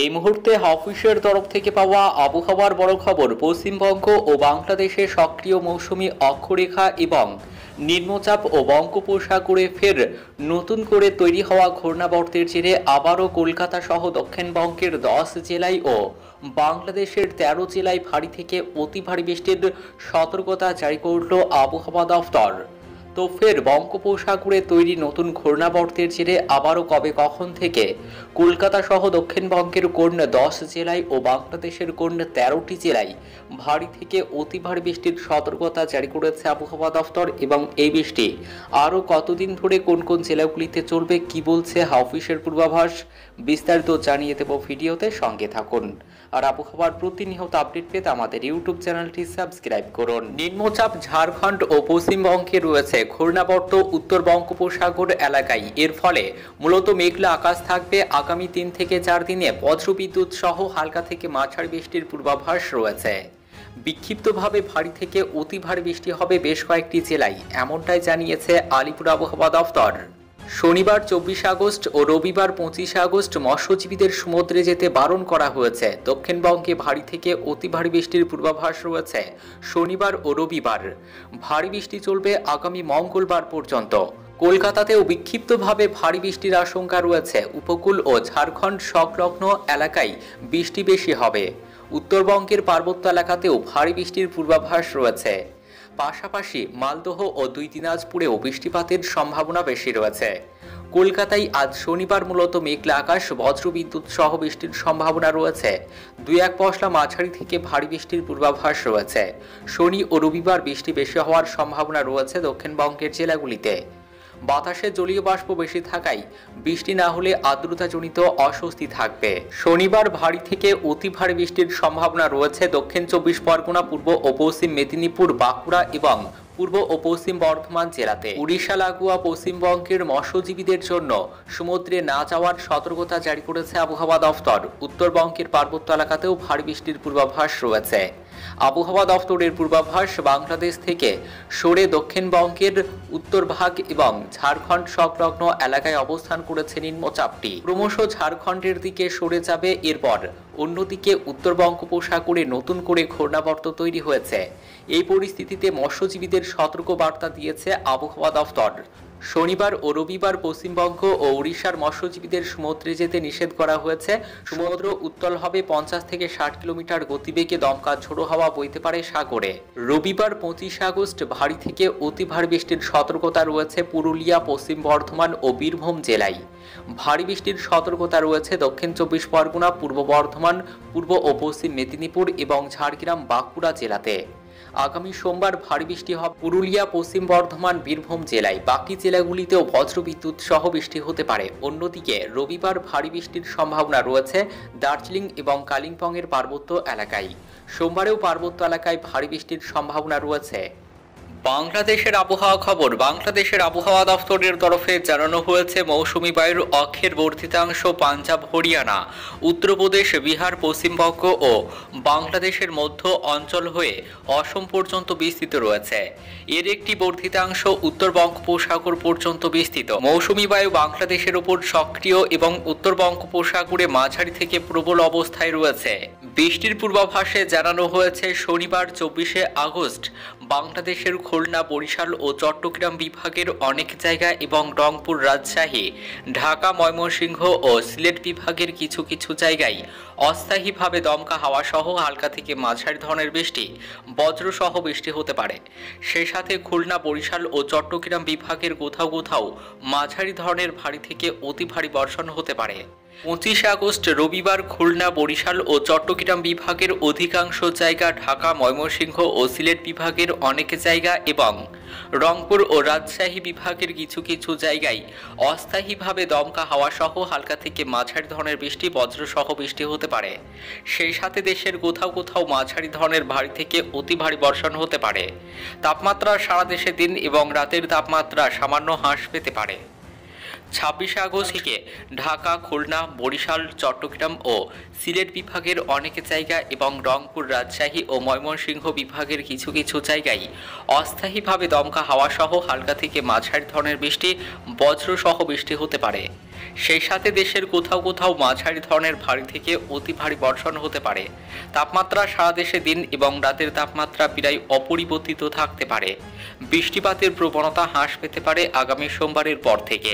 এই মুহূর্তে অফিসের তরফ থেকে পাওয়া আবহাওয়ার বড় খবর। পশ্চিমবঙ্গ ও বাংলাদেশে সক্রিয় মৌসুমি অক্ষরেখা এবং নিম্নচাপ ও বঙ্গোপসাগরে ফের নতুন করে তৈরি হওয়া ঘূর্ণাবর্তের জেরে আবারও কলকাতা সহ দক্ষিণবঙ্গের 10 জেলায় ও বাংলাদেশের 13 জেলায় ভারী থেকে অতি ভারী বৃষ্টির সতর্কতা জারি করল আবহাওয়া দফতর। তো ফের বঙ্গোপসাগরে তৈরি নতুন ঘূর্ণাবর্তের জেরে আবারও কবে কখন থেকে কলকাতা সহ দক্ষিণবঙ্গের কোন 10 জেলায় ও বাংলাদেশের কোন 13টি জেলায় ভারী থেকে অতি ভারী বৃষ্টির সতর্কতা জারি করেছে আবহাওয়া দফতর এবং এই বৃষ্টি আরও কতদিন ধরে কোন কোন জেলাগুলিতে চলবে কি বলছে অফিসের পূর্বাভাস বিস্তারিত জানিয়ে দেব ভিডিওতে, সঙ্গে থাকুন। আর আবহাওয়ার প্রতিনিয়ত আপডেট পেতে আমাদের ইউটিউব চ্যানেলটি সাবস্ক্রাইব করুন। নিম্নচাপ ঝাড়খণ্ড ও পশ্চিমবঙ্গে রয়েছে, ঘূর্ণাবর্ত উত্তর বঙ্গোপসাগর এলাকায়। এর ফলে মূলত মেঘলা আকাশ থাকবে। আগামী 3 থেকে 4 দিনে বজ্রবিদ্যুৎ সহ হালকা থেকে মাঝারি বৃষ্টির পূর্বাভাস রয়েছে। বিক্ষিপ্তভাবে ভারী থেকে অতি ভারী বৃষ্টি হবে বেশ কয়েকটি জেলায়, এমনটাই জানিয়েছে আলিপুর আবহাওয়া দফতর। শনিবার 24 আগস্ট ও রবিবার 25 আগস্ট মৎস্যজীবীদের সমুদ্রে যেতে বারণ করা হয়েছে। দক্ষিণবঙ্গে ভারী থেকে অতি ভারী বৃষ্টির পূর্বাভাস রয়েছে শনিবার ও রবিবার। ভারী বৃষ্টি চলবে আগামী মঙ্গলবার পর্যন্ত। কলকাতাতেও বিক্ষিপ্তভাবে ভারী বৃষ্টির আশঙ্কা রয়েছে। উপকূল ও ঝাড়খণ্ড সংলগ্ন এলাকায় বৃষ্টি বেশি হবে। উত্তরবঙ্গের পার্বত্য এলাকাতেও ভারী বৃষ্টির পূর্বাভাস রয়েছে। পাশাপাশি মালদহ ও 2 দিনাজপুরেও বৃষ্টিপাতের সম্ভাবনা বেশি রয়েছে। কলকাতায় আজ শনিবার মূলত মেঘলা আকাশ, বজ্রবিদ্যুৎ সহ বৃষ্টির সম্ভাবনা রয়েছে। 2-1 পশলা মাঝারি থেকে ভারী বৃষ্টির পূর্বাভাস রয়েছে। শনি ও রবিবার বৃষ্টি বেশি হওয়ার সম্ভাবনা রয়েছে দক্ষিণবঙ্গের জেলাগুলিতে। বাতাসে জলীয় বাষ্প বেশি থাকায় বৃষ্টি না হলে আর্দ্রতাজনিত অস্বস্তি থাকবে। শনিবার ভারী থেকে অতি ভারী বৃষ্টির সম্ভাবনা রয়েছে দক্ষিণ 24 পরগনা, পূর্ব ও পশ্চিম মেদিনীপুর, বাঁকুড়া এবং পূর্ব ও পশ্চিম বর্ধমান জেলাতে। উড়িষ্যা লাগোয়া পশ্চিমবঙ্গের মৎস্যজীবীদের জন্য সমুদ্রে না যাওয়ার সতর্কতা জারি করেছে আবহাওয়া দফতর। উত্তরবঙ্গের পার্বত্য এলাকাতেও ভারী বৃষ্টির পূর্বাভাস রয়েছে। আবহাওয়া দফতরের পূর্বাভাস, বাংলাদেশ থেকে সরে দক্ষিণবঙ্গের উত্তরভাগ এবং ঝাড়খণ্ড সংলগ্ন এলাকায় অবস্থান করেছে নিম্নচাপটি। ক্রমশ ঝাড়খণ্ডের দিকে সরে যাবে। এরপর অন্যদিকে উত্তর বঙ্গোপসাগরে নতুন করে ঘূর্ণাবর্ত তৈরি হয়েছে। এই পরিস্থিতিতে মৎস্যজীবীদের সতর্ক বার্তা দিয়েছে আবহাওয়া দফতর। শনিবার ও রবিবার পশ্চিমবঙ্গ ও উড়িষ্যার মৎস্যজীবীদের সমুদ্রে যেতে নিষেধ করা হয়েছে। সমুদ্র উত্তাল হবে 50 থেকে 60 কিলোমিটার গতিবেগে, দমকা ঝোড়ো হাওয়া বইতে পারে সাগরে। রবিবার 25 আগস্ট ভারী থেকে অতি ভারী বৃষ্টির সতর্কতা রয়েছে পুরুলিয়া, পশ্চিম বর্ধমান ও বীরভূম জেলায়। ভারী বৃষ্টির সতর্কতা রয়েছে দক্ষিণ 24 পরগনা, পূর্ব বর্ধমান, পূর্ব ও পশ্চিম মেদিনীপুর এবং ঝাড়গ্রাম, বাঁকুড়া জেলাতে। আগামী সোমবার ভারী বৃষ্টি হবে পুরুলিয়া, পশ্চিম বর্ধমান, বীরভূম জেলায়। বাকি জেলাগুলিতেও বজ্রবিদ্যুৎ সহ বৃষ্টি হতে পারে। অন্যদিকে রবিবার ভারী বৃষ্টির সম্ভাবনা রয়েছে দার্জিলিং এবং কালিম্পংয়ের পার্বত্য এলাকায়। সোমবারেও পার্বত্য এলাকায় ভারী বৃষ্টির সম্ভাবনা রয়েছে। বাংলাদেশের আবহাওয়া খবর। বাংলাদেশের আবহাওয়া দফতরের তরফে জানানো হয়েছে, মৌসুমি বায়ুর অক্ষের বর্ধিতাংশ পাঞ্জাব, হরিয়ানা, উত্তরপ্রদেশ, বিহার, পশ্চিমবঙ্গ ও বাংলাদেশের মধ্য অঞ্চল হয়ে অসম পর্যন্ত বিস্তৃত রয়েছে। এর একটি বর্ধিতাংশ উত্তর বঙ্গোপসাগর পর্যন্ত বিস্তৃত। মৌসুমি বায়ু বাংলাদেশের উপর সক্রিয় এবং উত্তর বঙ্গোপসাগরে মাঝারি থেকে প্রবল অবস্থায় রয়েছে। বৃষ্টির পূর্বাভাসে জানানো হয়েছে, শনিবার 24 আগস্ট বাংলাদেশের খুলনা, বরিশাল ও চট্টগ্রাম বিভাগের অনেক জায়গা এবং রংপুর, রাজশাহী, ঢাকা, ময়মনসিংহ ও সিলেট বিভাগের কিছু কিছু জায়গায় অস্থায়ীভাবে দমকা হাওয়া সহ হালকা থেকে মাঝারি ধরনের বৃষ্টি, বজ্রসহ বৃষ্টি হতে পারে। সেই সাথে খুলনা, বরিশাল ও চট্টগ্রাম বিভাগের কোথাও কোথাও মাঝারি ধরনের ভারী থেকে অতি ভারী বর্ষণ হতে পারে। 25 আগস্ট রবিবার খুলনা, বরিশাল ও চট্টগ্রাম বিভাগের অধিকাংশ জায়গা, ঢাকা, ময়মনসিংহ ও সিলেট বিভাগের অনেক জায়গা এবং রংপুর ও রাজশাহী বিভাগের কিছু কিছু জায়গায় অস্থায়ীভাবে দমকা হাওয়া সহ হালকা থেকে মাঝারি ধরনের বৃষ্টি, বজ্রসহ বৃষ্টি হতে পারে। সেই সাথে দেশের কোথাও কোথাও মাঝারি ধরনের ভারী থেকে অতি ভারী বর্ষণ হতে পারে। তাপমাত্রা সারা দেশে দিন এবং রাতের তাপমাত্রা সামান্য হ্রাস পেতে পারে। 26 আগস্ট থেকে ঢাকা, খুলনা, বরিশাল, চট্টগ্রাম ও সিলেট বিভাগের অনেক জায়গা এবং রংপুর, রাজশাহী ও ময়মনসিংহ বিভাগের কিছু কিছু জায়গায় অস্থায়ীভাবে দমকা হাওয়া সহ হালকা থেকে মাঝারি ধরনের বৃষ্টি, বজ্রসহ বৃষ্টি হতে পারে। সেই সাথে দেশের কোথাও কোথাও মাঝারি ধরনের ভারী থেকে অতি ভারী বর্ষণ হতে পারে। তাপমাত্রা সারা দেশে দিন এবং রাতের তাপমাত্রা প্রায় অপরিবর্তিত থাকতে পারে। বৃষ্টিপাতের প্রবণতা হ্রাস পেতে পারে আগামী সোমবারের পর থেকে।